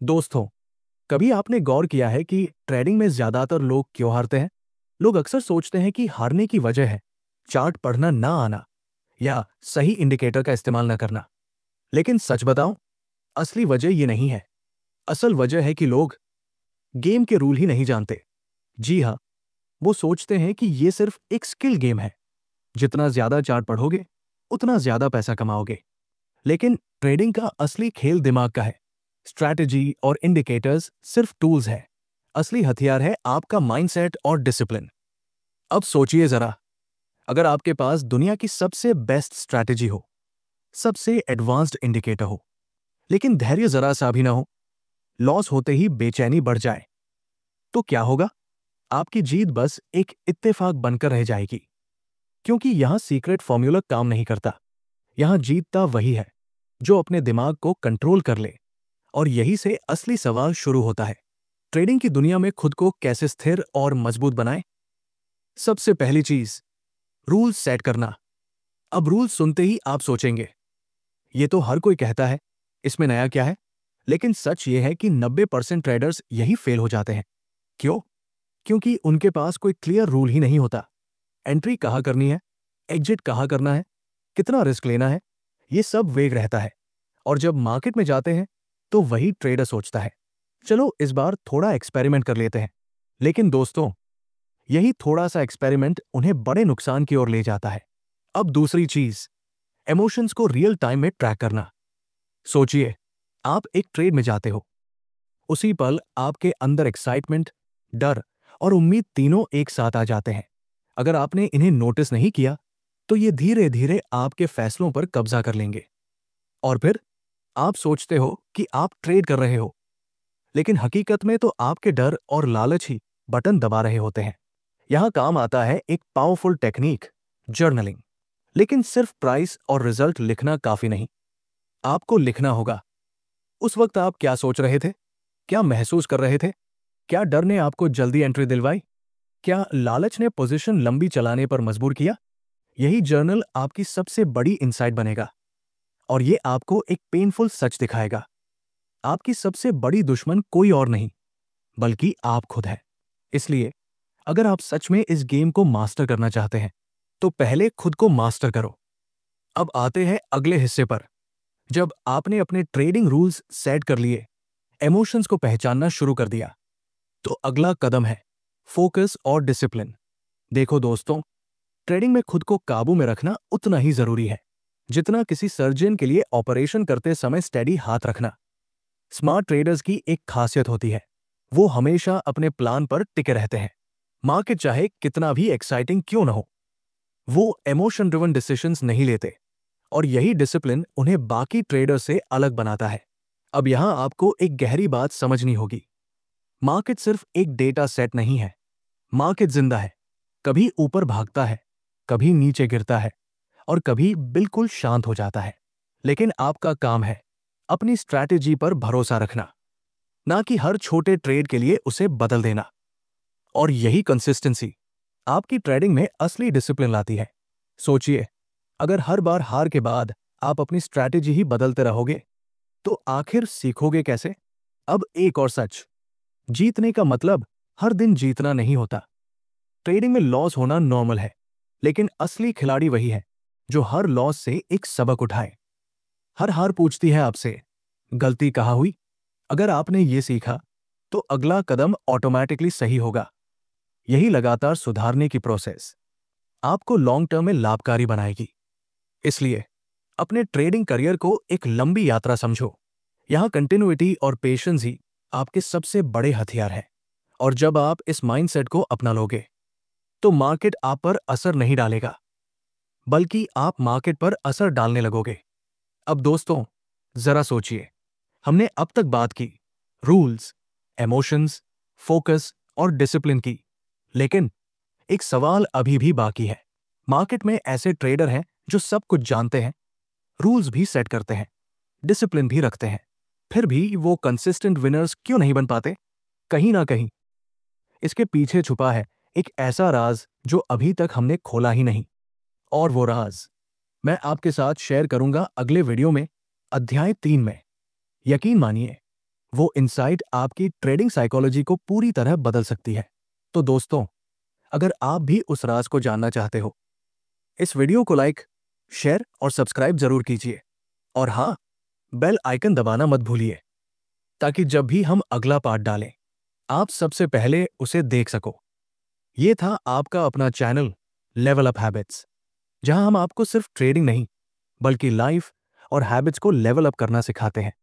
दोस्तों, कभी आपने गौर किया है कि ट्रेडिंग में ज्यादातर लोग क्यों हारते हैं? लोग अक्सर सोचते हैं कि हारने की वजह है चार्ट पढ़ना ना आना या सही इंडिकेटर का इस्तेमाल न करना। लेकिन सच बताऊं, असली वजह ये नहीं है। असल वजह है कि लोग गेम के रूल ही नहीं जानते। जी हाँ, वो सोचते हैं कि ये सिर्फ एक स्किल गेम है। जितना ज्यादा चार्ट पढ़ोगे, उतना ज्यादा पैसा कमाओगे। लेकिन ट्रेडिंग का असली खेल दिमाग का है। स्ट्रैटेजी और इंडिकेटर्स सिर्फ टूल्स है। असली हथियार है आपका माइंडसेट और डिसिप्लिन। अब सोचिए जरा, अगर आपके पास दुनिया की सबसे बेस्ट स्ट्रैटेजी हो, सबसे एडवांस्ड इंडिकेटर हो, लेकिन धैर्य जरा सा भी ना हो, लॉस होते ही बेचैनी बढ़ जाए, तो क्या होगा? आपकी जीत बस एक इत्तेफाक बनकर रह जाएगी। क्योंकि यहां सीक्रेट फॉर्मूला काम नहीं करता। यहां जीतता वही है जो अपने दिमाग को कंट्रोल कर ले। और यही से असली सवाल शुरू होता है। ट्रेडिंग की दुनिया में खुद को कैसे स्थिर और मजबूत बनाएं? सबसे पहली चीज, रूल्स सेट करना। अब रूल्स सुनते ही आप सोचेंगे, ये तो हर कोई कहता है, इसमें नया क्या है? लेकिन सच ये है कि 90% ट्रेडर्स यही फेल हो जाते हैं। क्यों? क्योंकि उनके पास कोई क्लियर रूल ही नहीं होता। एंट्री कहाँ करनी है, एग्जिट कहाँ करना है, कितना रिस्क लेना है, ये सब वेग रहता है। और जब मार्केट में जाते हैं तो वही ट्रेडर सोचता है, चलो इस बार थोड़ा एक्सपेरिमेंट कर लेते हैं। लेकिन दोस्तों, यही थोड़ा सा एक्सपेरिमेंट उन्हें बड़े नुकसान की ओर ले जाता है। अब दूसरी चीज, इमोशंस को रियल टाइम में ट्रैक करना। सोचिए, आप एक ट्रेड में जाते हो। उसी पल आपके अंदर एक्साइटमेंट, डर और उम्मीद तीनों एक साथ आ जाते हैं। अगर आपने इन्हें नोटिस नहीं किया तो ये धीरे धीरे आपके फैसलों पर कब्जा कर लेंगे। और फिर आप सोचते हो कि आप ट्रेड कर रहे हो, लेकिन हकीकत में तो आपके डर और लालच ही बटन दबा रहे होते हैं। यहां काम आता है एक पावरफुल टेक्निक, जर्नलिंग। लेकिन सिर्फ प्राइस और रिजल्ट लिखना काफी नहीं। आपको लिखना होगा, उस वक्त आप क्या सोच रहे थे, क्या महसूस कर रहे थे, क्या डर ने आपको जल्दी एंट्री दिलवाई, क्या लालच ने पोजीशन लंबी चलाने पर मजबूर किया। यही जर्नल आपकी सबसे बड़ी इंसाइट बनेगा। और ये आपको एक पेनफुल सच दिखाएगा, आपकी सबसे बड़ी दुश्मन कोई और नहीं बल्कि आप खुद है। इसलिए अगर आप सच में इस गेम को मास्टर करना चाहते हैं तो पहले खुद को मास्टर करो। अब आते हैं अगले हिस्से पर। जब आपने अपने ट्रेडिंग रूल्स सेट कर लिए, इमोशंस को पहचानना शुरू कर दिया, तो अगला कदम है फोकस और डिसिप्लिन। देखो दोस्तों, ट्रेडिंग में खुद को काबू में रखना उतना ही जरूरी है जितना किसी सर्जन के लिए ऑपरेशन करते समय स्टेडी हाथ रखना। स्मार्ट ट्रेडर्स की एक खासियत होती है, वो हमेशा अपने प्लान पर टिके रहते हैं। मार्केट चाहे कितना भी एक्साइटिंग क्यों न हो, वो इमोशन ड्रिवन डिसीजंस नहीं लेते। और यही डिसिप्लिन उन्हें बाकी ट्रेडर से अलग बनाता है। अब यहां आपको एक गहरी बात समझनी होगी। मार्केट सिर्फ एक डेटा सेट नहीं है। मार्केट जिंदा है, कभी ऊपर भागता है, कभी नीचे गिरता है और कभी बिल्कुल शांत हो जाता है। लेकिन आपका काम है अपनी स्ट्रैटेजी पर भरोसा रखना, ना कि हर छोटे ट्रेड के लिए उसे बदल देना। और यही कंसिस्टेंसी आपकी ट्रेडिंग में असली डिसिप्लिन लाती है। सोचिए, अगर हर बार हार के बाद आप अपनी स्ट्रैटेजी ही बदलते रहोगे तो आखिर सीखोगे कैसे? अब एक और सच, जीतने का मतलब हर दिन जीतना नहीं होता। ट्रेडिंग में लॉस होना नॉर्मल है, लेकिन असली खिलाड़ी वही है जो हर लॉस से एक सबक उठाए। हर हार पूछती है आपसे, गलती कहाँ हुई? अगर आपने ये सीखा तो अगला कदम ऑटोमेटिकली सही होगा। यही लगातार सुधारने की प्रोसेस आपको लॉन्ग टर्म में लाभकारी बनाएगी। इसलिए अपने ट्रेडिंग करियर को एक लंबी यात्रा समझो। यहां कंटिन्यूटी और पेशेंस ही आपके सबसे बड़े हथियार हैं। और जब आप इस माइंडसेट को अपना लोगे तो मार्केट आप पर असर नहीं डालेगा, बल्कि आप मार्केट पर असर डालने लगोगे। अब दोस्तों, जरा सोचिए, हमने अब तक बात की रूल्स, इमोशंस, फोकस और डिसिप्लिन की। लेकिन एक सवाल अभी भी बाकी है। मार्केट में ऐसे ट्रेडर हैं जो सब कुछ जानते हैं, रूल्स भी सेट करते हैं, डिसिप्लिन भी रखते हैं, फिर भी वो कंसिस्टेंट विनर्स क्यों नहीं बन पाते? कहीं ना कहीं इसके पीछे छुपा है एक ऐसा राज जो अभी तक हमने खोला ही नहीं। और वो राज मैं आपके साथ शेयर करूंगा अगले वीडियो में, अध्याय 3 में। यकीन मानिए, वो इनसाइट आपकी ट्रेडिंग साइकोलॉजी को पूरी तरह बदल सकती है। तो दोस्तों, अगर आप भी उस राज को जानना चाहते हो, इस वीडियो को लाइक, शेयर और सब्सक्राइब जरूर कीजिए। और हाँ, बेल आइकन दबाना मत भूलिए, ताकि जब भी हम अगला पार्ट डालें, आप सबसे पहले उसे देख सको। ये था आपका अपना चैनल लेवल अप हैबिट्स, जहां हम आपको सिर्फ ट्रेडिंग नहीं, बल्कि लाइफ और हैबिट्स को लेवल अप करना सिखाते हैं।